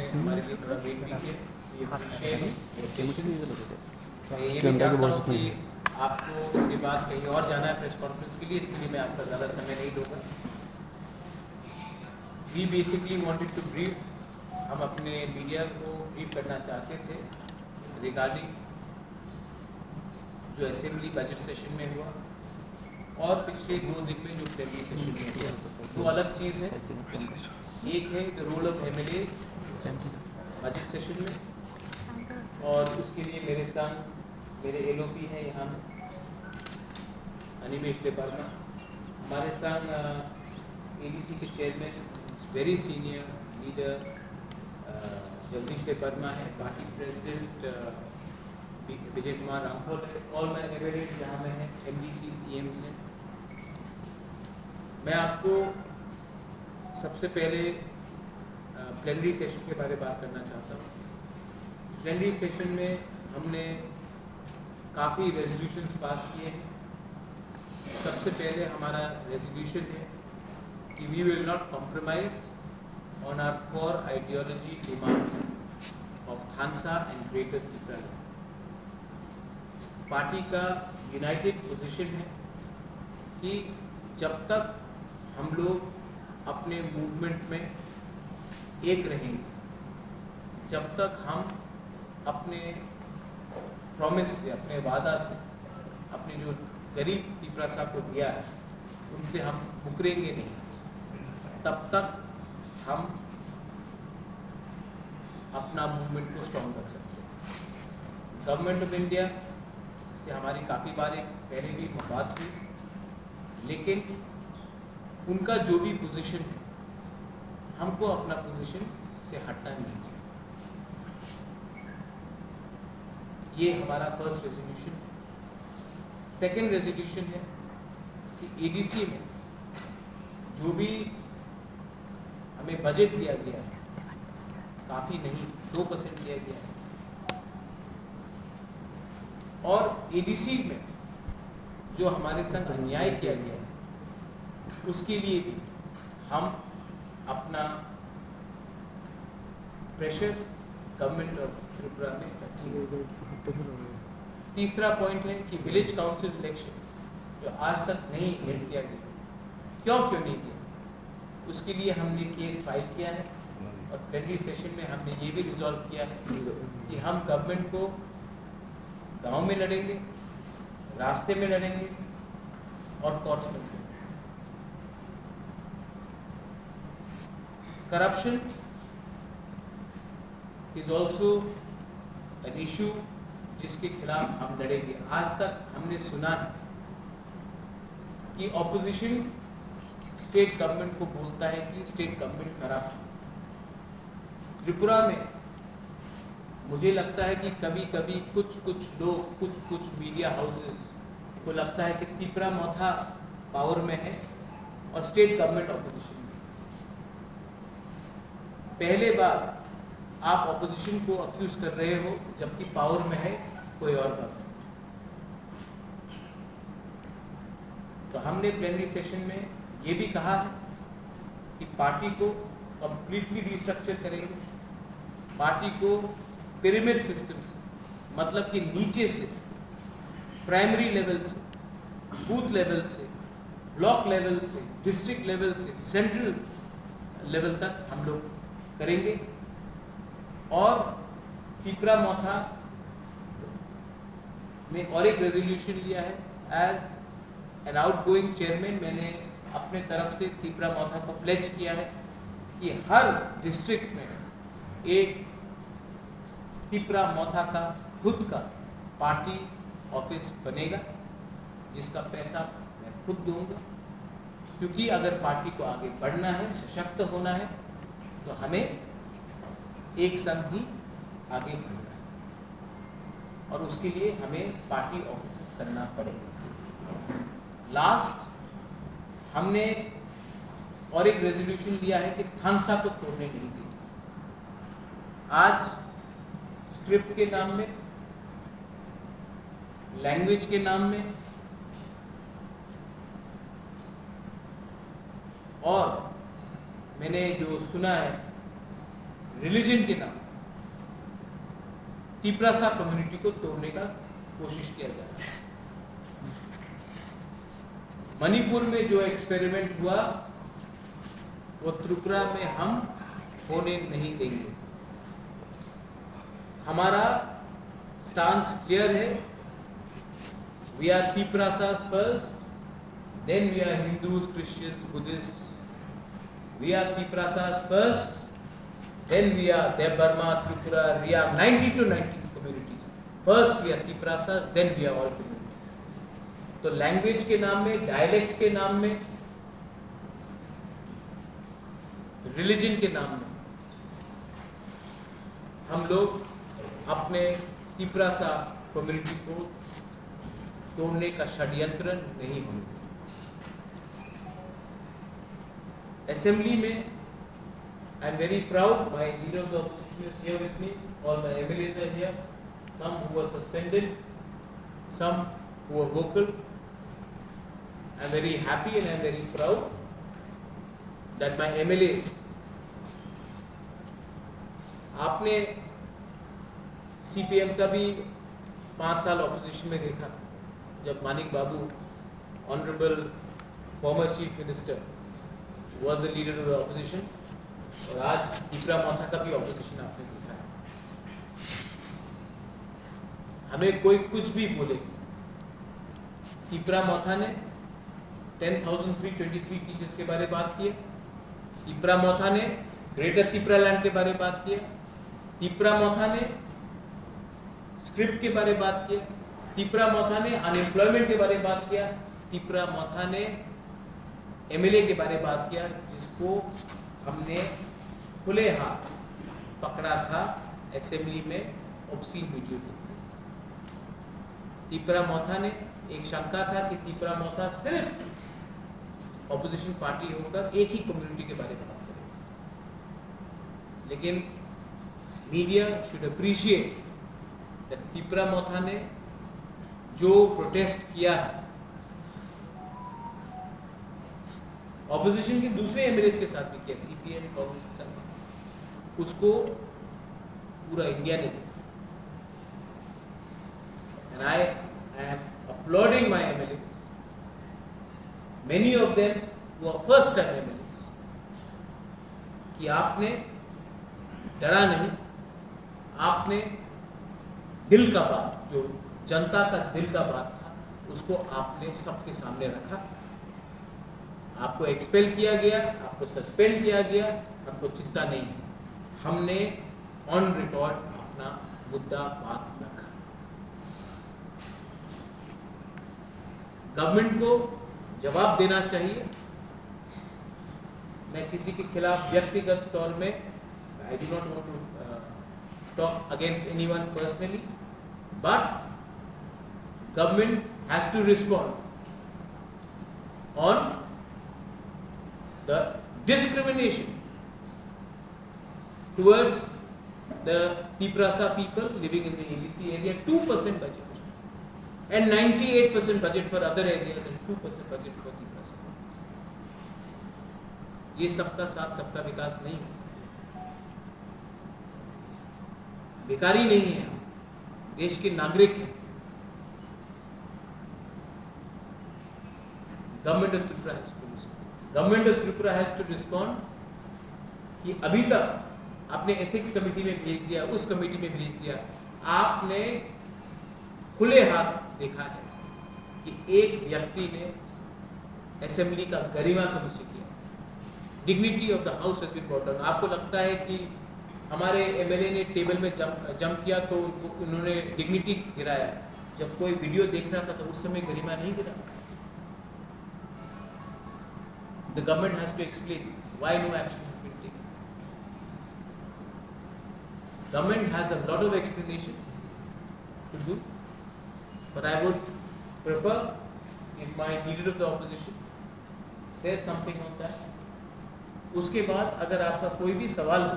आपने हमारे लिए थोड़ा वेट भी किया, ये अप्रिशिएट ये भी कैमरा की चाहता हूँ बहुत कि नहीं आपको इसके बाद कहीं और जाना है प्रेस कॉन्फ्रेंस के लिए, इसके लिए मैं आपका ज़्यादा समय नहीं लूँगा। We basically wanted to brief, हम अपने मीडिया को ब्रीफ करना चाहते थे रिगार्डिंग जो असेंबली बजट सेशन में हुआ और पिछले 2 दिन में जो प्लेनरी सेशन में हुआ। दो अलग चीज़ है, एक है the role of MLA budget session में, और उसके लिए मेरे संग मेरे एलओपी हैं यहाँ अनिमेश वर्मा, हमारे संग एडीसी के chairman very senior leader Jagdish Verma है, पार्टी प्रेसिडेंट विजय कुमार रामफल है, और मैं एवेरेट यहाँ में है, एमडीसी ईएम्स हैं। मैं आपको सबसे पहले प्लेनरी सेशन के बारे में बात करना चाहता हूँ। प्लेनरी सेशन में हमने काफ़ी रेजोल्यूशंस पास किए हैं। सबसे पहले हमारा रेजोल्यूशन है कि we will not compromise on our core ideology demand of Thansa and greater Tripura. Party का यूनाइटेड पोजीशन है कि जब तक हम लोग अपने मूवमेंट में एक रहेंगे, जब तक हम अपने प्रॉमिस से, अपने वादा से, अपने जो गरीब त्रिपुरा साहब को दिया है उनसे हम मुकरेंगे नहीं, तब तक हम अपना मूवमेंट को स्ट्रॉन्ग कर सकते हैं। गवर्नमेंट ऑफ इंडिया से हमारी काफ़ी बार पहले भी बात हुई, लेकिन उनका जो भी पोजीशन है हमको अपना पोजीशन से हटना नहीं चाहिए। ये हमारा फर्स्ट रेजोल्यूशन। सेकेंड रेजोल्यूशन है कि एडीसी में जो भी हमें बजट दिया गया है, काफ़ी नहीं 2% दिया गया है, और एडीसी में जो हमारे संग अन्याय किया गया है उसके लिए भी हम अपना प्रेशर गवर्नमेंट ऑफ त्रिपुरा में रखेंगे। तीसरा पॉइंट है कि विलेज काउंसिल इलेक्शन जो आज तक नहीं हेल्ड किया गया, क्यों नहीं किया, उसके लिए हमने केस फाइल किया है, और प्लेनरी सेशन में हमने ये भी रिजॉल्व किया है कि हम गवर्नमेंट को गांव में लड़ेंगे, रास्ते में लड़ेंगे और कोर्ट्स में लड़ेंगे। Corruption is also an issue जिसके खिलाफ हम लड़ेंगे। आज तक हमने सुना है कि ऑपोजिशन स्टेट गवर्नमेंट को बोलता है कि स्टेट गवर्नमेंट करप्ट है। त्रिपुरा में मुझे लगता है कि कभी कभी कुछ लोग, कुछ मीडिया हाउसेस को लगता है कि त्रिपुरा मौथा पावर में है और स्टेट गवर्नमेंट ऑपोजिशन में। पहले बार आप ऑपोजिशन को अक्यूज कर रहे हो जबकि पावर में है कोई और गवर्नमेंट। तो हमने प्लेनरी सेशन में ये भी कहा है कि पार्टी को कंप्लीटली रिस्ट्रक्चर करेंगे, पार्टी को पिरामिड सिस्टम से, मतलब कि नीचे से, प्राइमरी लेवल से, बूथ लेवल से, ब्लॉक लेवल से, डिस्ट्रिक्ट लेवल से, सेंट्रल लेवल तक हम लोग करेंगे। और त्रिपुरा मौथा में और एक रेजोल्यूशन लिया है, एज एन आउटगोइंग चेयरमैन मैंने अपने तरफ से त्रिपुरा मौथा को प्लेज किया है कि हर डिस्ट्रिक्ट में एक त्रिपुरा मौथा का खुद का पार्टी ऑफिस बनेगा, जिसका पैसा मैं खुद दूंगा, क्योंकि अगर पार्टी को आगे बढ़ना है, सशक्त होना है, तो हमें एक संग ही आगे बढ़ना है, और उसके लिए हमें पार्टी ऑफिस करना पड़ेगा। लास्ट हमने और एक रेजोल्यूशन लिया है कि थानसा को तोड़ने नहीं देंगे। आज स्क्रिप्ट के नाम में, लैंग्वेज के नाम में, और मैंने जो सुना है रिलीजन के नाम तिपरासा कम्युनिटी को तोड़ने का कोशिश किया जा रहा है। मणिपुर में जो एक्सपेरिमेंट हुआ वो त्रिपुरा में हम होने नहीं देंगे। हमारा स्टांस क्लियर है। We are Tiprasas first, then we are Hindus, Christians, Buddhist. We are Tiprasas first, then we are Debarma, Tripura, we are 90 to 90 communities. First we are Tiprasas, then we are all communities. तो language के नाम में, dialect के नाम में, religion के नाम में हम लोग अपने तिपरासा कम्युनिटी को तोड़ने का षड्यंत्र नहीं होंगे। असेंबली में I am very proud. My leader of the opposition is here with me. All my MLAs are here. Some who were suspended, some who were vocal. I am very happy and I am very proud that my MLAs. आपने CPM का भी 5 साल opposition में देखा, जब Manik babu, honourable former chief minister, was the leader of the opposition. और आज तीसरा मौथा का भी ऑपोजिशन आपने देखा है। हमें कोई कुछ भी बोले, तीपरा मौथा ने 10,323 टीचर्स के बारे में बात की है। तीपरा मौथा ने ग्रेटर तीपरा लैंड के बारे में बात की है। तीपरा मौथा ने स्क्रिप्ट के बारे में बात किया। तीपरा मौथा ने अनएम्प्लॉयमेंट के बारे में बात किया। तीपरा मौथा ने MLA के बारे में बात किया, जिसको हमने खुले हाथ पकड़ा था असेंबली में ऑब्सीन वीडियो के। तीपरा मौथा ने एक शंका था कि तीपरा मौथा सिर्फ ऑपोजिशन पार्टी होकर एक ही कम्युनिटी के बारे में बात करेगा, लेकिन media should appreciate that Tipra मौथा ने जो प्रोटेस्ट किया है ऑपोजिशन के दूसरे एमएलएस के साथ भी किया, CPM कांग्रेस के साथ, उसको पूरा इंडिया ने देखा। And I am applauding my MLAs, many of them who are first time MLAs, कि आपने डरा नहीं, आपने दिल का बात, जो जनता का दिल का बात था, उसको आपने सबके सामने रखा। आपको एक्सपेल किया गया, आपको सस्पेंड किया गया, हमको चिंता नहीं है। हमने ऑन रिकॉर्ड अपना मुद्दा बात रखा। गवर्नमेंट को जवाब देना चाहिए। मैं किसी के खिलाफ व्यक्तिगत तौर में, I do not want to talk against anyone personally, but government has to respond on the discrimination towards the Tiprasa people living in the ABC area, 2% budget and 98% budget for other areas and 2% budget for Tiprasa. ये सबका साथ सबका विकास नहीं है, बेकारी नहीं है, देश के नागरिक हैं। Government of Tripura has to respond कि अभी तक आपने एथिक्स कमेटी में भेज दिया, उस कमेटी में भेज दिया, आपने खुले हाथ देखा है कि एक व्यक्ति ने असेंबली का गरिमा को विषय किया। Dignity of the house has been brought down. आपको लगता है कि हमारे एमएलए ने टेबल में जंप किया तो उन्होंने डिग्निटी गिराया? जब कोई वीडियो देख रहा था तो उस समय गरिमा नहीं गिरा। The government has to explain why no action has been taken. Government has a lot of explanation to do, but I would prefer if my leader of the opposition says something on that. उसके बाद अगर आपका कोई भी सवाल हो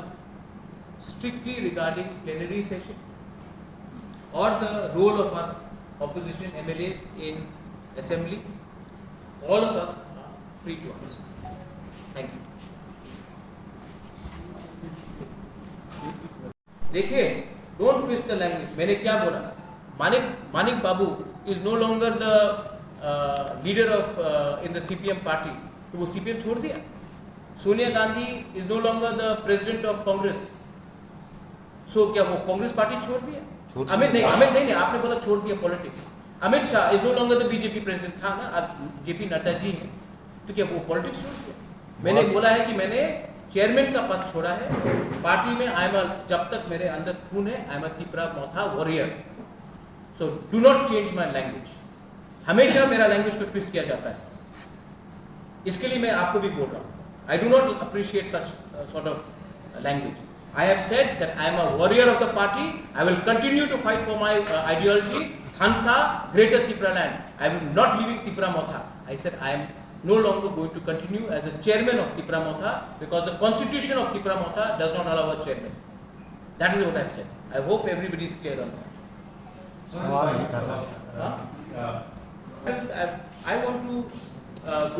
strictly regarding plenary session or the role of our opposition MLAs in assembly, all of us are free to answer. Thank you. देखिए, don't twist the language. मैंने क्या बोला? Manik babu is no longer the leader of in the CPM party, तो वो CPM छोड़ दिया। Sonia Gandhi is no longer the president of Congress, so क्या वो कांग्रेस पार्टी छोड़ दिया? अमित नहीं, आपने बोला छोड़ दिया politics. Amit Shah is no longer the BJP president, था ना, आज जेपी नड्डा जी हैं, तो क्या वो पॉलिटिक्स छोड़ दिया? मैंने बोला है कि मैंने चेयरमैन का पद छोड़ा है पार्टी में। जब तक मेरे अंदर खून है, I am a Tipra Motha warrior. So do not change my language. हमेशा मेरा लैंग्वेज को ट्विस्ट किया जाता है, इसके लिए मैं आपको भी बोल रहा हूँ। आई do not appreciate such sort of language. I have said that I am a warrior of the party. I will continue to fight for my ideology, Hansa, Greater Tripura land. I am not leaving Tripura Motha. I said I am no longer going to continue as a chairman of Tripura Motha because the constitution of Tripura Motha does not allow a chairman. That is what I have said. I hope everybody is clear on that. सवाल नहीं था। I want to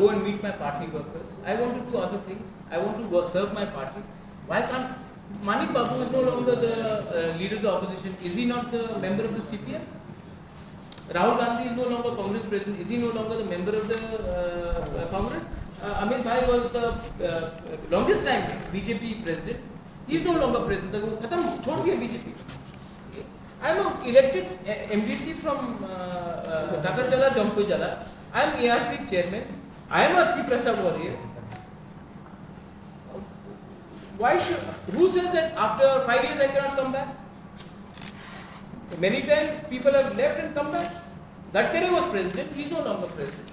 go and meet my party workers. I want to do other things. I want to serve my party. Why can't Manik Babu is no longer the leader of the opposition? Is he not the member of the CPM? Rahul Gandhi is no longer Congress president. Is he no longer the member of the Congress? Amit Bhai was the longest time BJP president. He is no longer president. वो खत्म, छोड़ दिया BJP. I am elected MDC from Dhakarjala, Jampujala. I am ARC chairman. I am a Tiprasa warrior. Why should? Who says that after 5 years I cannot come back? Many times people have left and come back. Gadkari was president. He is no longer president.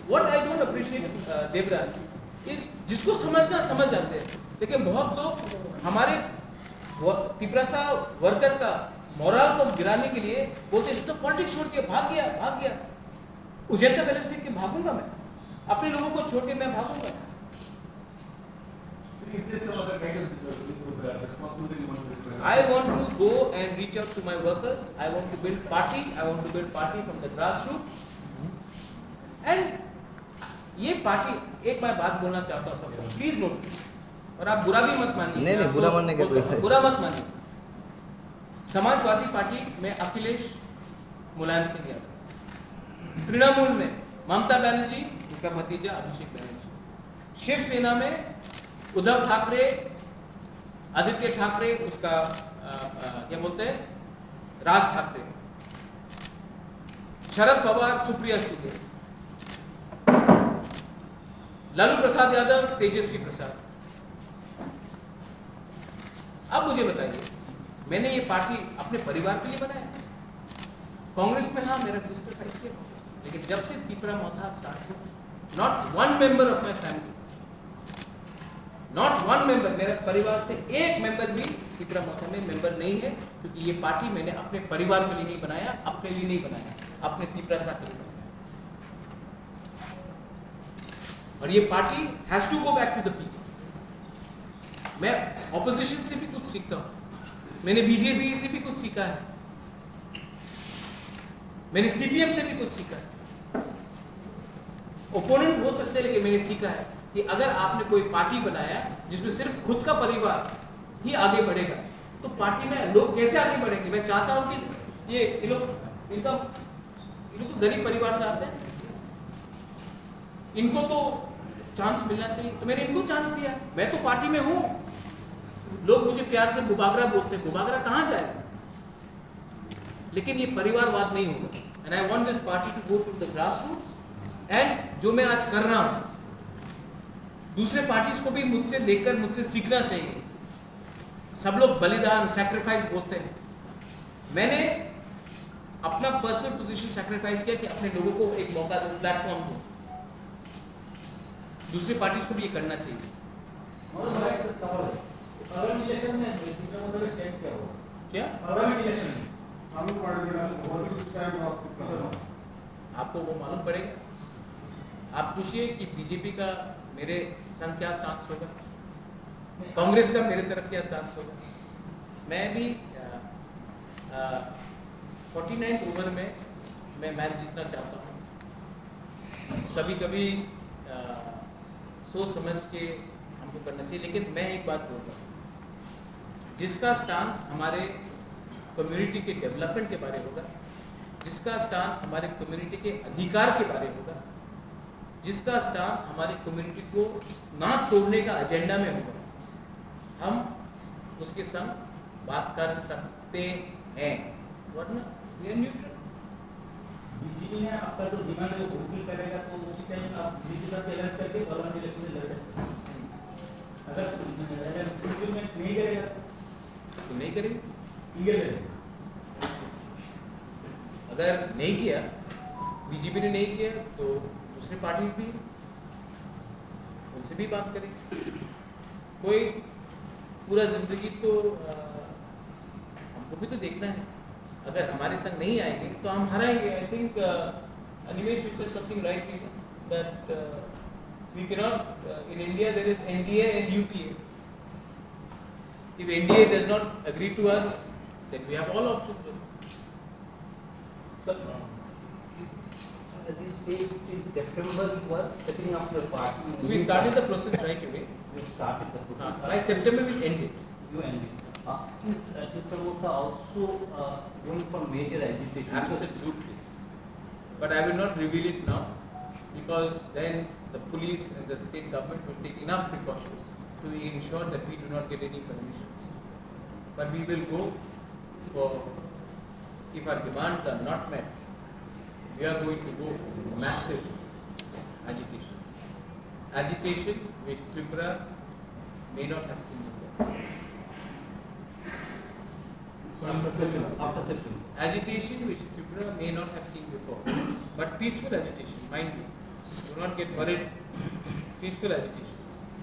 What I don't appreciate, Devraj, is जिसको समझना समझ जाते हैं, लेकिन बहुत लोग हमारे Tiprasa worker का मोरल को गिराने के लिए बोलते हैं तो पॉलिटिक्स छोड़ के भाग गया। उजेंटा पैलेस में कि भागूंगा मैं, अपने लोगों को छोड़ के मैं भागूंगा। I want to go and reach out to my workers. I want to build party. I want to build party from the grassroots. And ये पार्टी, एक मैं बात बोलना चाहता हूँ सबको, प्लीज नोटिस, और आप बुरा भी मत मानिए। नहीं, बुरा मानने का कोई है। बुरा मत मानिए। समाजवादी पार्टी में अखिलेश मुलायम सिंह यादव, तृणमूल में ममता बनर्जी, उनका भतीजा अभिषेक बनर्जी, शिवसेना में उद्धव ठाकरे, आदित्य ठाकरे, उसका क्या बोलते हैं, राज ठाकरे, शरद पवार, सुप्रिया सुले, लालू प्रसाद यादव, तेजस्वी प्रसाद। अब मुझे बताइए, मैंने ये पार्टी अपने परिवार के लिए बनाया? कांग्रेस में हाँ मेरा सिस्टर था इसलिए, लेकिन जब से तिपरा मोथा स्टार्ट हुआ, not one member of my family, not one member, मेरे परिवार से एक मेंबर भी तिपरा मोथा में मेंबर नहीं है, क्योंकि ये पार्टी मैंने अपने परिवार के लिए नहीं बनाया, अपने लिए नहीं बनाया, अपने तिपरासा के लिए बनाया। और ये party has to go back to the people. मैं ऑपोजिशन से भी कुछ सीखता हूँ, मैंने बीजेपी से भी कुछ सीखा है, मैंने सीपीएम से भी कुछ सीखा है। ओपोनेंट हो सकते हैं, लेकिन मैंने सीखा है कि अगर आपने कोई पार्टी बनाया जिसमें सिर्फ खुद का परिवार ही आगे बढ़ेगा, तो पार्टी में लोग कैसे आगे बढ़ेंगे? मैं चाहता हूं कि ये लोग तो गरीब परिवार से आते हैं, इनको तो चांस मिलना चाहिए, तो मैंने इनको चांस दिया। मैं तो पार्टी में हूं, लोग मुझे प्यार से गुबागरा बोलते हैं, गुबागरा कहां जाएगा? लेकिन ये परिवारवाद नहीं होगा। And I want this party to go to the grass roots. And जो मैं आज कर रहा हूं, दूसरे पार्टीज को भी मुझसे देखकर मुझसे सीखना चाहिए। सब लोग बलिदान, सैक्रिफाइस बोलते हैं, मैंने अपना पर्सनल पोजीशन सैक्रिफाइस किया कि अपने लोगों को एक मौका दूं, प्लेटफॉर्म दूं। दूसरी पार्टीज को भी ये करना चाहिए। क्या आपको वो मालूम पड़ेगा? आप पूछिए कि बीजेपी का मेरे संग क्या स्टांस होगा, कांग्रेस का मेरे तरफ क्या स्टांस होगा। मैं भी 49 ओवर में मैं मैच जीतना चाहता हूँ। कभी कभी सोच समझ के हमको करना चाहिए, लेकिन मैं एक बात बोल रहा हूँ, जिसका स्टांस हमारे कम्युनिटी के डेवलपमेंट के बारे में होगा, जिसका स्टांस हमारे कम्युनिटी के अधिकार के बारे में होगा, जिसका स्टांस हमारी कम्युनिटी को ना तोड़ने का एजेंडा में होगा, हम उसके संग बात कर सकते हैं, वरना वी आर न्यूट्रल। बीजेपी ने आपका जो डिमांड है वो फुलफिल करेगा तो उस टाइम आप बीजेपी का चैलेंज करके पार्लियामेंट इलेक्शन में लड़ सकते हैं। अगर फुलफिलमेंट नहीं करेगा तो नहीं करेंगे। क्लियर है। अगर नहीं किया, बीजेपी ने नहीं किया, तो दूसरी पार्टीज भी उनसे भी बात करें। कोई पूरा जिंदगी तो हमको भी तो देखना है। अगर हमारे संग नहीं आएंगे तो हम हारेंगे। I think Animesh you said something right that we can not in India there is NDA and UPA. If NDA does not agree to us, then we have all options. But as you say, in September you were setting up your party. We started the process right away. You started the process. By September we ended. You ended. Is Titra Motha also going for major agitation? Absolutely. But I will not reveal it now, because then the police and the state government will take enough precautions to ensure that we do not get any permissions. But we will go for, if our demands are not met, we are going to go massive agitation. Agitation which Tripura may not have seen before. So after September. Agitation which Tripura may not have seen before. But peaceful agitation, mind you. Do not get worried. Peaceful agitation.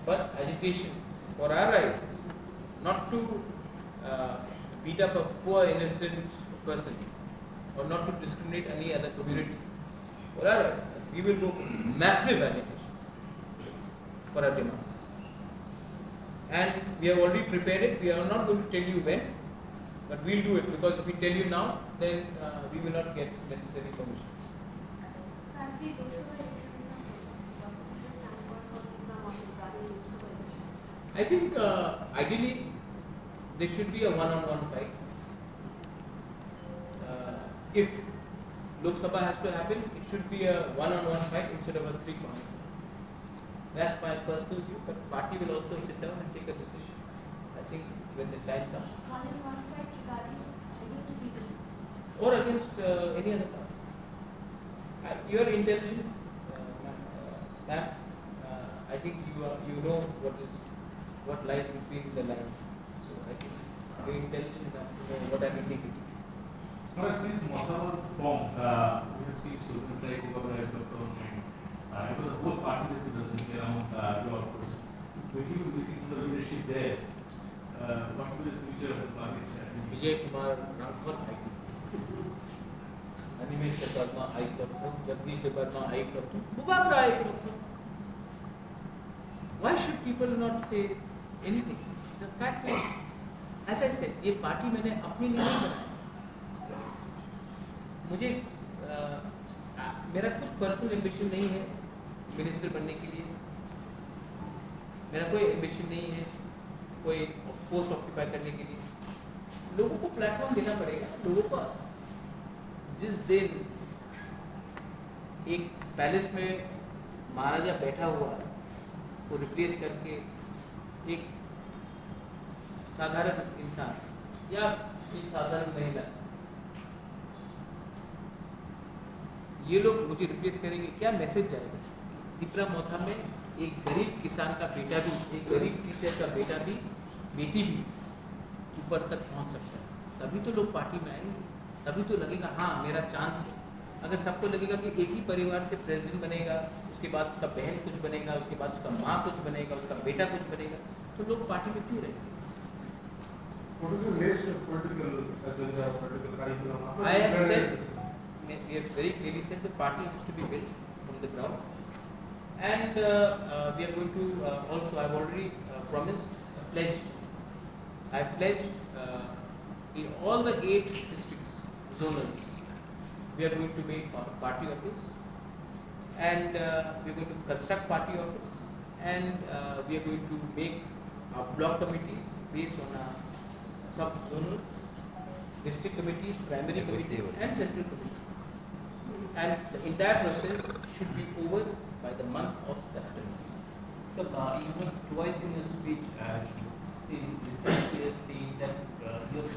But agitation for our rights, not to beat up a poor innocent person or not to discriminate any other community. For our rights, we will go massive agitation for our demand. And we have already prepared it. We are not going to tell you when, but we will do it, because if we tell you now, then we will not get necessary permission. I think ideally there should be a one-on-one fight. If Lok Sabha has to happen, it should be a one-on-one fight instead of a three-corner. That's my personal view, but party will also sit down and take a decision. I think when the time comes. One-on-one fight regarding against BJP. Or against any other party. You are intelligent, ma'am. I think you know what lies between the lines. So I think you are intelligent enough to know what I am indicating. Now, since Motha was formed, we have seen students like Deepak and the whole party that was running around your office. When you will visit the leadership there, what will be the future of the party strategy? Vijay Kumar Rangwal, I Animesh Sharma, I Jagdish Debarma, I Mubakra, I Why should people not say anything? The fact is, as I said, ये party मैंने अपने लिए नहीं बनाई. मुझे मेरा कुछ personal ambition नहीं है मिनिस्टर बनने के लिए. मेरा कोई एम्बिशन नहीं है कोई पोस्ट ऑक्यूपाई करने के लिए. लोगों को प्लेटफॉर्म देना पड़ेगा. लोगों को जिस दिन एक पैलेस में महाराजा बैठा हुआ है को रिप्लेस करके एक साधारण इंसान या एक साधारण महिला, ये लोग मुझे रिप्लेस करेंगे, क्या मैसेज जाएगा? त्रिपुरा मोथा में एक गरीब किसान का बेटा भी, एक गरीब टीचर का बेटा भी, बेटी भी ऊपर तक पहुंच सकता है. तभी तो लोग पार्टी में आएंगे. तभी तो लगेगा हाँ मेरा चांस है. अगर सबको लगेगा कि एक ही परिवार से प्रेसिडेंट बनेगा, उसके बाद उसका बहन कुछ बनेगा, उसके बाद उसका माँ कुछ बनेगा, उसका बेटा कुछ बनेगा, तो लोग पार्टी में क्यों रहेंगे? What is the latest political agenda, political curriculum? I have said, we have very clearly said the party has to be built from the ground, and we are going to also, I have already promised, pledged. I have pledged in all the 8 districts, zonals, we are going to make party office, and we are going to construct party office, and we are going to make our block committees based on our सब zonals, district committees, primary committee and central committee. And the entire process should be over by the month of September. So, you were twice in your speech, saying that your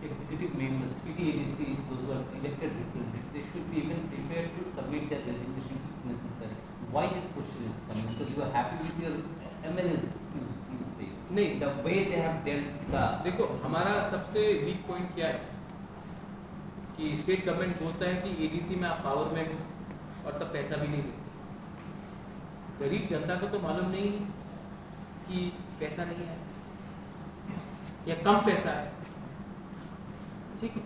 executive members, PTADC, those who are elected representatives, they should be even prepared to submit their resignation if necessary. Why this question is coming? Because you are happy with your MLAs, you say. नहीं, The way they have dealt the... देखो हमारा सबसे weak point क्या है कि state government बोलता है कि एडीसी में आप पावर में हो और तब पैसा भी नहीं देते। गरीब जनता को तो मालूम नहीं कि पैसा नहीं है या कम पैसा है, ठीक है।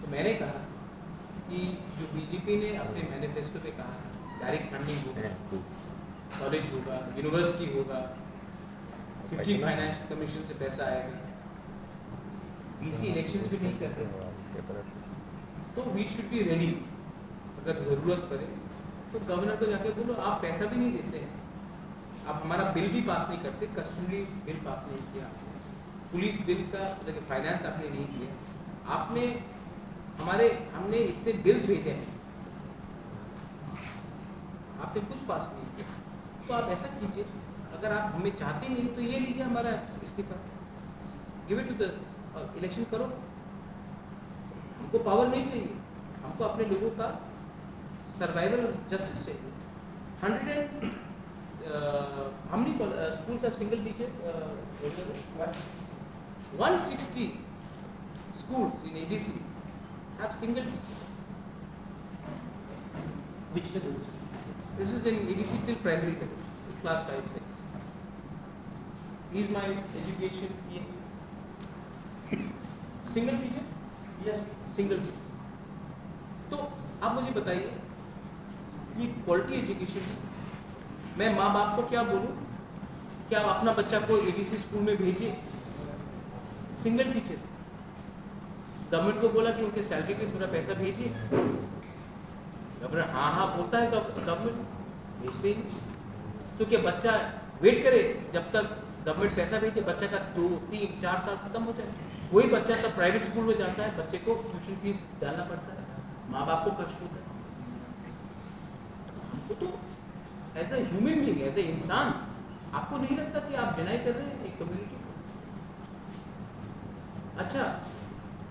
तो मैंने कहा कि जो बीजेपी ने अपने मैनिफेस्टो में कहा डायरेक्ट फंडिंग होगा, कॉलेज होगा, यूनिवर्सिटी होगा, 15 फाइनेंशियल कमीशन से पैसा आएगा, बीसी इलेक्शंस भी नहीं कर रहे, तो वी शुड बी रेडी। अगर ज़रूरत पड़े तो गवर्नर को जाके बोलो आप पैसा भी नहीं देते हैं, आप हमारा बिल भी पास नहीं करते, कस्टमरी बिल पास नहीं किया आपने, पुलिस बिल का मतलब फाइनेंस आपने नहीं किया, आपने हमने इतने बिल्स भेजे हैं, आपने कुछ पास नहीं किया। तो आप ऐसा कीजिए, अगर आप हमें चाहते नहीं तो ये लीजिए हमारा इस्तीफा, give it to the election करो। हमको पावर नहीं चाहिए, हमको अपने लोगों का सर्वाइवल जस्टिस चाहिए। 100 schools have single teacher, 160 schools in ADC have single teacher. Which levels? This is in ADC till primary level, class 5, 6. Is my education PA? Single teacher? Yes, single teacher. तो आप मुझे बताइए, ये quality education है। मैं माँ बाप को क्या बोलूँ, क्या आप अपना बच्चा को एडीसी स्कूल में भेजिए, सिंगल टीचर। गवर्नमेंट को बोला कि उनके सैलरी पे थोड़ा पैसा भेजिए, गवर्नर हाँ बोलता है, गवर्नमेंट भेजते ही नहीं। तो क्या बच्चा वेट करे जब तक गवर्नमेंट पैसा भेजे, बच्चा का 2, 3, 4 साल खत्म हो जाए। वही बच्चा सब प्राइवेट स्कूल में जाता है, बच्चे को ट्यूशन फीस डालना पड़ता है, माँ बाप को कष्ट होता है। तो as a human being, as a इंसान, आपको नहीं लगता कि आप डिनाई कर रहे हैं एक कम्युनिटी को? अच्छा,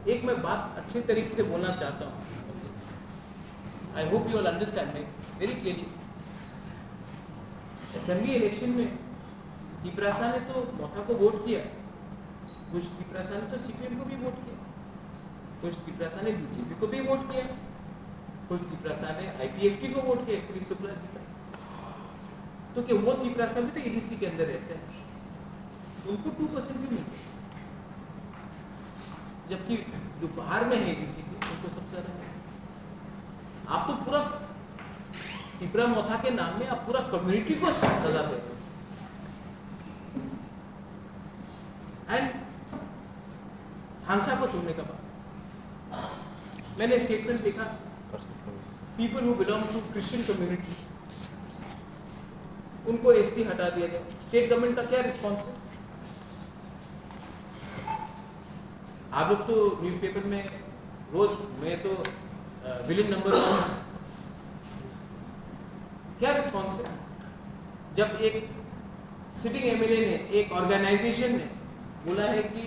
एक मैं बात अच्छे तरीके से बोलना चाहता हूँ, I hope you all understand me very clearly. Assembly election में तिपरासा ने तो मोथा को वोट किया, कुछ तिपरासा ने तो सीपीएम को भी वोट किया, कुछ तिपरासा ने बीजेपी को भी वोट किया, कुछ तिपरासा ने आईपीएफटी को वोट किया, इसके लिए शुक्ला जीता। तो क्या वो तिपरासा भी तो एडीसी के अंदर रहते हैं, उनको 2% भी मिलते, जबकि जो बाहर में है एडीसी के उनको सबसे ज्यादा है। आप तो पूरा तिपरा मोथा के नाम में आप पूरा कम्युनिटी को सजा दे रहे हो। एंड थानसा को तोड़ने का बात, मैंने स्टेटमेंट देखा, people who belong to Christian community, उनको एसटी हटा दिया जाए। स्टेट गवर्नमेंट का क्या रिस्पॉन्स है? आप लोग तो न्यूज़पेपर में रोज, मैं तो विलेन नंबर 1, क्या रिस्पॉन्स है? जब एक सिटिंग एमएलए ने, एक ऑर्गेनाइजेशन ने बोला है कि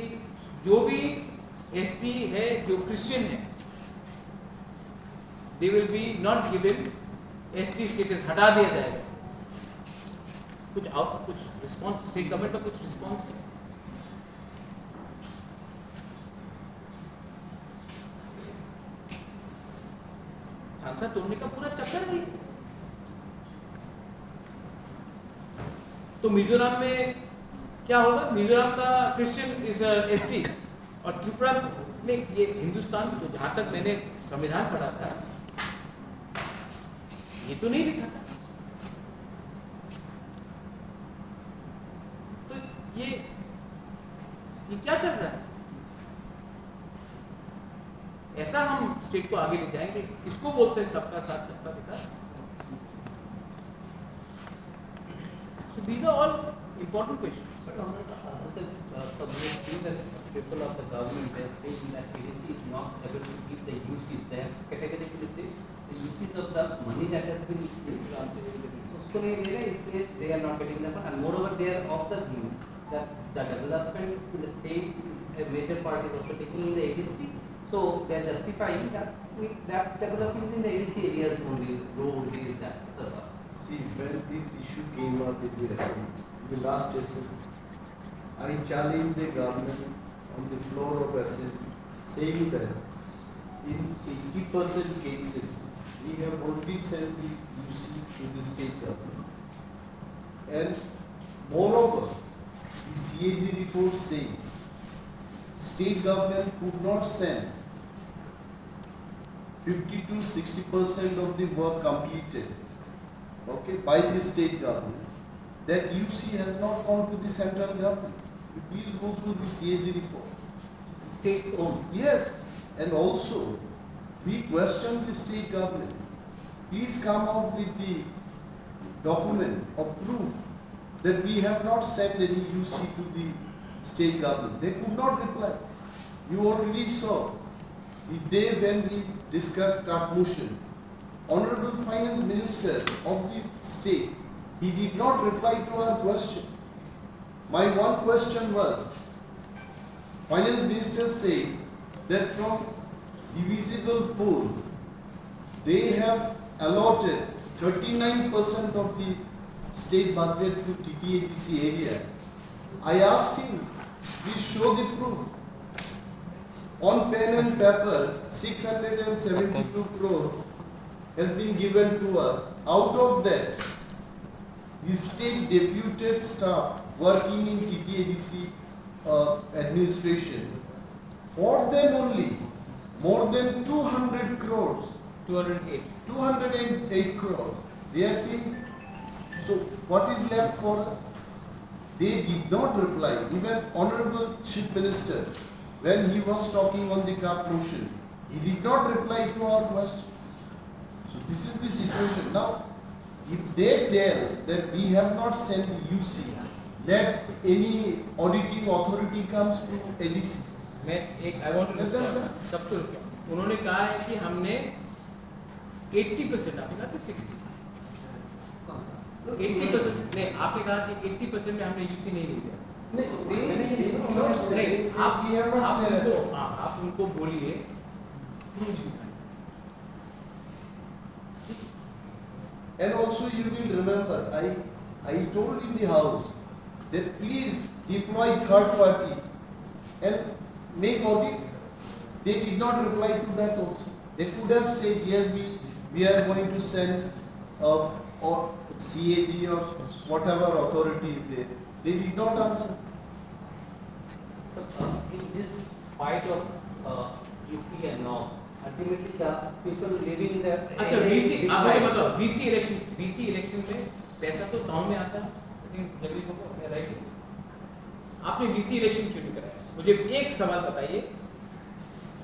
जो भी एसटी है, जो क्रिश्चियन है, they will be not given ST status, हटा दिया जाएगा। कुछ रिस्पॉन्स स्टेट गवर्नमेंट का कुछ रिस्पॉन्स है? थानसा तोड़ने का पूरा चक्कर है। तो मिजोरम में क्या होगा? मिजोरम का क्रिश्चियन इज एसटी, और त्रिपुरा में, ये हिंदुस्तान, तो जहां तक मैंने संविधान पढ़ा था ये तो नहीं लिखा था। तो ये क्या चल रहा है? ऐसा हम स्टेट को आगे ले जाएंगे? इसको बोलते हैं सबका साथ सबका विकास। So these are all important question. But on the other side, so we have seen that people of the government, they are saying that ADC is not able to give the uses. They have categorically said the uses of the money that has been उसको नहीं दे रहे, इसलिए they are not getting them. And moreover, they are of the view that the development in the state is a major part is also taking in the ADC. So they are justifying that that development is in the ADC areas only, road, this, that, so. See, when this issue came up in the assembly, the last assembly, I challenged the government on the floor of assembly, saying that in 80% cases, we have already sent the UC to the state government. And moreover, the CAG report says, state government could not send 50 to 60% of the work completed, okay, by the state government. That UC has not gone to the central government. You please go through the CAG report. State's own. Yes, and also we question the state government. Please come out with the document of proof that we have not sent any UC to the state government. They could not reply. You already saw the day when we discussed that motion. Honorable Finance Minister of the state, he did not reply to our question. My one question was, Finance Minister said that from divisible pool, they have allotted 39% of the state budget to TTADC area. I asked him, please show the proof. On pen and paper, 672 crore has been given to us. Out of that, the state deputed staff working in TTADC administration, for them only, more than 200 crores, 208 crores, they are paying. So what is left for us? They did not reply. Even Honorable Chief Minister, when he was talking on the CAP motion, he did not reply to our questions. So this is the situation. Now, if they tell that we have not sent the UC, let any auditing authority comes to ADC. मैं एक I want to respond सबको उन्होंने कहा है कि हमने 80% आपने कहा था 60 80% नहीं आपने कहा कि 80% में हमने यूसी नहीं लिया आप उनको बोलिए And also you will remember, I told in the house that please deploy third party and make audit. They did not reply to that also. They could have said, yes, we are going to send or CAG or whatever authority is there. They did not answer. So, in this fight of UC and all, ultimately the people living in the अच्छा VC आप मुझे बताओ VC election में पैसा तो गांव में आता है लेकिन जगदीश को मैं राइट आपने VC इलेक्शन क्यों नहीं कराया मुझे एक सवाल बताइए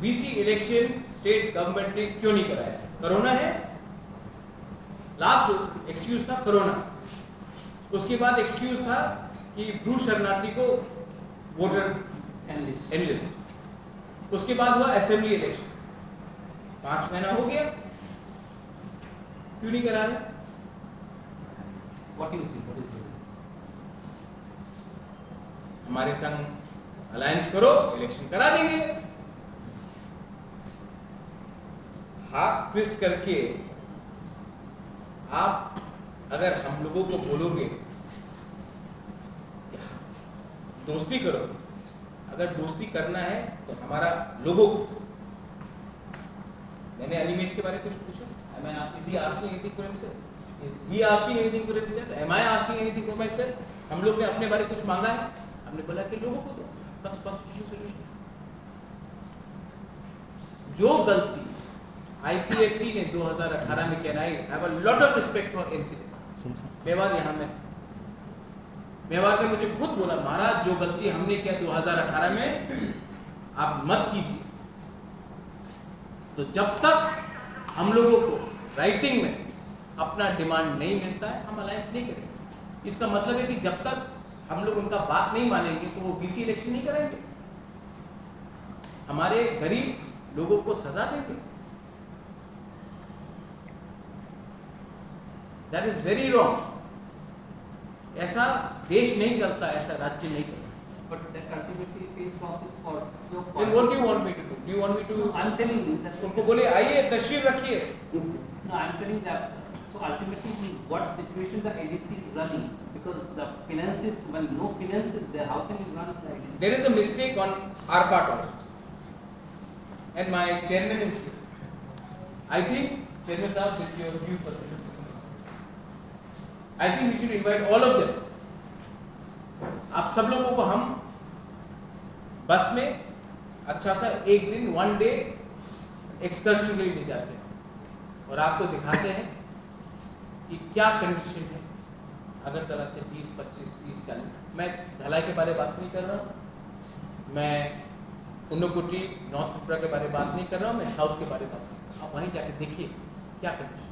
VC इलेक्शन स्टेट गवर्नमेंट ने क्यों नहीं कराया कोरोना है लास्ट एक्सक्यूज था कोरोना उसके बाद एक्सक्यूज था कि ब्रू शरणार्थी को वोटर एनलिस्ट उसके बाद हुआ असेंबली इलेक्शन 5 महीना हो गया क्यों नहीं करा रहे what is it? हमारे संग अलायंस करो इलेक्शन करा देंगे हाथ ट्विस्ट करके आप अगर हम लोगों को बोलोगे दोस्ती करो अगर दोस्ती करना है तो हमारा लोगों को मैंने अनिमेश के बारे में कुछ पूछा am I asking anything for himself is he asking anything for himself am I asking anything for myself हम लोग ने अपने बारे में कुछ मांगा है हमने बोला कि लोगों को दो कॉन्स्टिट्यूशन सॉल्यूशन जो गलती IPFT ने 2018 में किया I have a lot of respect for incident Mewar यहाँ में मेवाड़ ने मुझे खुद बोला महाराज जो गलती हमने किया 2018 में आप मत कीजिए तो जब तक हम लोगों को राइटिंग में अपना डिमांड नहीं मिलता है हम अलायंस नहीं करेंगे इसका मतलब है कि जब तक हम लोग उनका बात नहीं मानेंगे तो वो बीसी इलेक्शन नहीं कराएंगे, हमारे गरीब लोगों को सजा देंगे। That is very wrong. ऐसा देश नहीं चलता, ऐसा राज्य नहीं चलता। But that ultimately pays losses for your Then what do you want me to do? Do you want me to? No, I'm telling you that. उनको बोले आइए तशरीफ रखिए। No, I'm telling that. So ultimately, in what situation the ADC is running? Because the finances, when no finances there, how can you run the ADC? There is a mistake on our part also, and my chairman is. I think chairman साहब with your due permission, I think we should invite all of them. आप सब लोगों को हम बस में अच्छा सा एक दिन 1 डे एक्सकर्शन के लिए ले जाते हैं और आपको दिखाते हैं कि क्या कंडीशन है अगरतला से 20, 25, 30, 40। मैं ढलाई के बारे में बात नहीं कर रहा हूँ, मैं उन्नकुटी नॉर्थ त्रिपुरा के बारे में बात नहीं कर रहा हूँ, मैं साउथ के बारे में बात कर रहा हूँ। आप वहीं जाके देखिए क्या कंडीशन।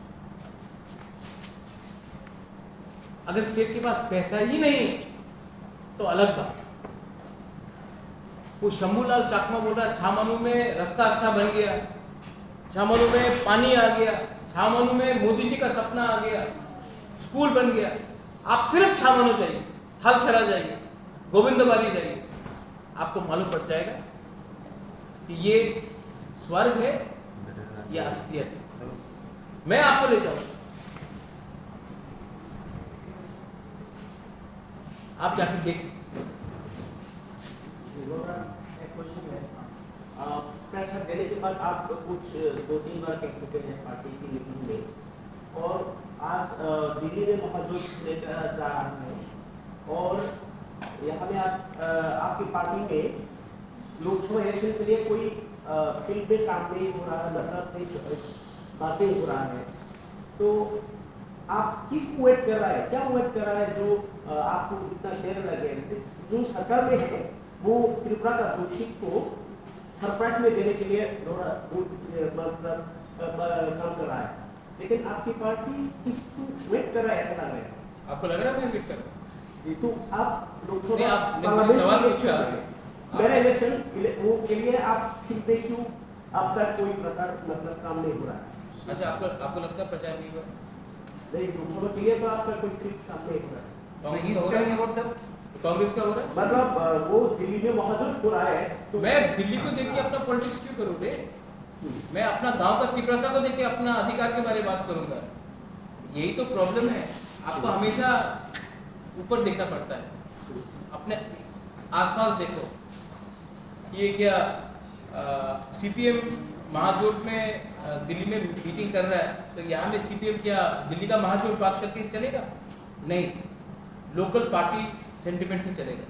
अगर स्टेट के पास पैसा ही नहीं है तो अलग बात। वो शंभूलाल चाकमा बोल रहा छामानू में रास्ता अच्छा बन गया, छामानू में पानी आ गया, छामानू में मोदी जी का सपना आ गया, स्कूल बन गया। आप सिर्फ छामानू जाइए, थलछरा जाइए, गोविंदवाली जाइए, आपको मालूम पड़ जाएगा कि ये स्वर्ग है या असलियत है। मैं आपको ले जाऊंगा, आप जाकर देखिए। एक क्वेश्चन है, प्रेशर देने के बाद आप कुछ 2-3 बार कह चुके हैं पार्टी की मीटिंग में, और आज दिल्ली में मौजूद लेकर जा रहे हैं, और यहाँ में आपकी पार्टी में लोकसभा इलेक्शन के लिए कोई फील्ड में काम नहीं हो रहा है, मतलब बातें हो रहा है, तो आप किसको वेट कर रहा है, क्या वेट कर रहा है जो आपको इतना देर लगे? जो सरकार में है वो त्रिपुरा का दोषी को सरप्राइज में देने के लिए मतलब काम कर रहा है, लेकिन आपकी पार्टी किसको वेट कर रहा है ऐसा लग रहा है? आपको लग रहा है मैं वेट कर रहा हूं? तो आप लोकसभा सवाल पूछा मेरा इलेक्शन वो के लिए आप फील्ड में क्यों अब तक कोई प्रकार मतलब काम नहीं हो रहा है? अच्छा, आपको लगता है प्रचार नहीं हुआ? नहीं, लोकसभा के लिए तो आपका कोई फील्ड काम नहीं हो रहा है। कांग्रेस का हो रहा है, मतलब वो दिल्ली में मौजूद हो रहा है, तो मैं दिल्ली को देख के अपना पॉलिटिक्स क्यों करूँगे? मैं अपना गांव का त्रिपुरा को देख के अपना अधिकार के बारे में बात करूंगा। यही तो प्रॉब्लम है, आपको हमेशा ऊपर देखना पड़ता है, अपने आसपास देखो। ये क्या सीपीएम महाजोट में दिल्ली में मीटिंग कर रहा है, तो यहाँ में सीपीएम क्या दिल्ली का महाजोट बात करके चलेगा? नहीं, लोकल पार्टी सेंटिमेंट से चलेगा।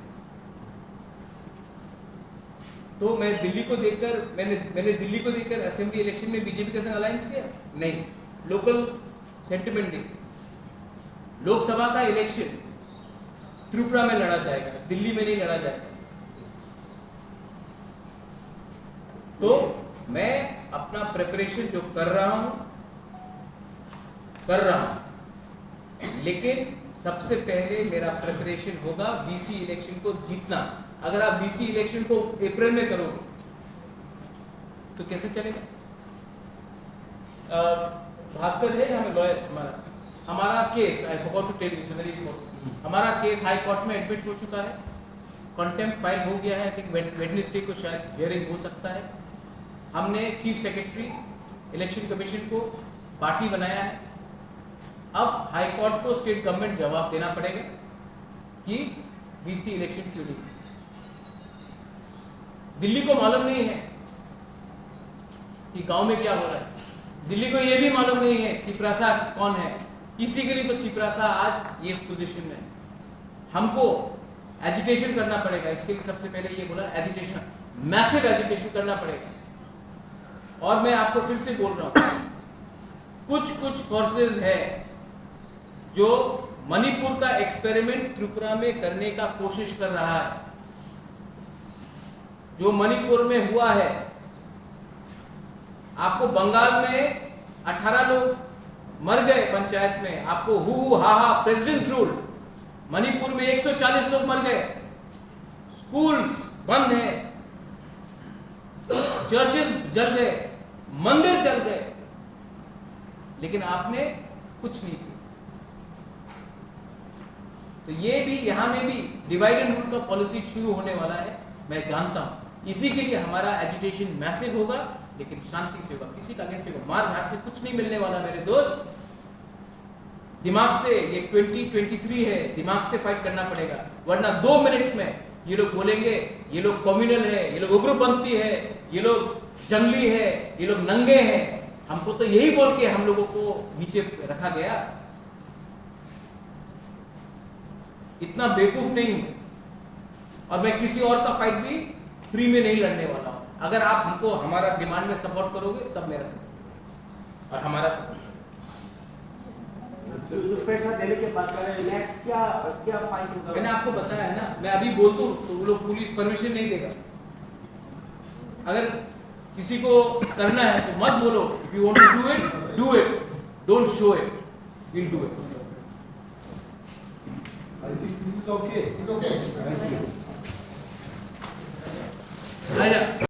तो मैं दिल्ली को देखकर मैंने दिल्ली को देखकर असेंबली इलेक्शन में बीजेपी के संग अलायंस किया? नहीं, लोकल सेंटिमेंट देखिए। लोकसभा का इलेक्शन त्रिपुरा में लड़ा जाएगा, दिल्ली में नहीं लड़ा जाएगा। तो मैं अपना प्रिपरेशन जो कर रहा हूं, लेकिन सबसे पहले मेरा प्रिपरेशन होगा बीसी इलेक्शन को जीतना। अगर आप बीसी इलेक्शन को अप्रैल में करोगे तो कैसे चलेगा? भास्कर है हमें लॉयर, हमारा case, I forgot to tell you, very important, हमारा केस हाई कोर्ट में एडमिट हो चुका है, कंटेम्प्ट फाइल हो गया है। आई थिंक वेडनेसडे को शायद हियरिंग हो सकता है। हमने चीफ सेक्रेटरी इलेक्शन कमीशन को पार्टी बनाया है। अब हाई कोर्ट को स्टेट गवर्नमेंट जवाब देना पड़ेगा कि बीसी इलेक्शन क्यों नहीं। दिल्ली को मालूम नहीं है कि गांव में क्या हो रहा है, दिल्ली को यह भी मालूम नहीं है कि त्रिपुरा कौन है। इसी के लिए तो त्रिपुरा आज ये पोजीशन में है। हमको एजुटेशन करना पड़ेगा, इसके लिए सबसे पहले ये बोला एजुटेशन, मैसिव एजुटेशन करना पड़ेगा। और मैं आपको फिर से बोल रहा हूं, कुछ फोर्सेस है जो मणिपुर का एक्सपेरिमेंट त्रिपुरा में करने का कोशिश कर रहा है। जो मणिपुर में हुआ है, आपको बंगाल में 18 लोग मर गए पंचायत में, आपको हु हा हा प्रेसिडेंट्स रूल, मणिपुर में 140 लोग मर गए, स्कूल्स बंद है, चर्चेस जल गए, मंदिर जल गए, लेकिन आपने कुछ नहीं किया। तो ये भी यहां में भी डिवाइड एंड रूल का पॉलिसी शुरू होने वाला है, मैं जानता हूं। इसी के लिए हमारा एजुटेशन मैसिव होगा, लेकिन शांति से होगा, किसी का अगेंस्ट होगा, मार धाड़ से कुछ नहीं मिलने वाला मेरे दोस्त। दिमाग से, ये 2023 है, दिमाग से फाइट करना पड़ेगा, वरना 2 मिनट में ये लोग बोलेंगे ये लोग कम्युनल है, ये लोग उग्रपंथी है, ये लोग जंगली है, ये लोग नंगे हैं। हमको तो यही बोल के हम लोगों को नीचे रखा गया। इतना बेवकूफ नहीं हूं, और मैं किसी और का फाइट भी फ्री में नहीं लड़ने वाला हूं। अगर आप हमको हमारा डिमांड में सपोर्ट करोगे तब मेरा सपोर्ट और हमारा सपोर्ट। पैसा देने के बाद नेक्स्ट क्या क्या फाइट होगा? मैंने आपको बताया है ना, मैं अभी बोल दूं तो वो लोग पुलिस परमिशन नहीं देगा। अगर किसी को करना है तो मत बोलो, if you want to do it, don't show it, will do it. I think this is okay. It's okay. Thank you. आजा।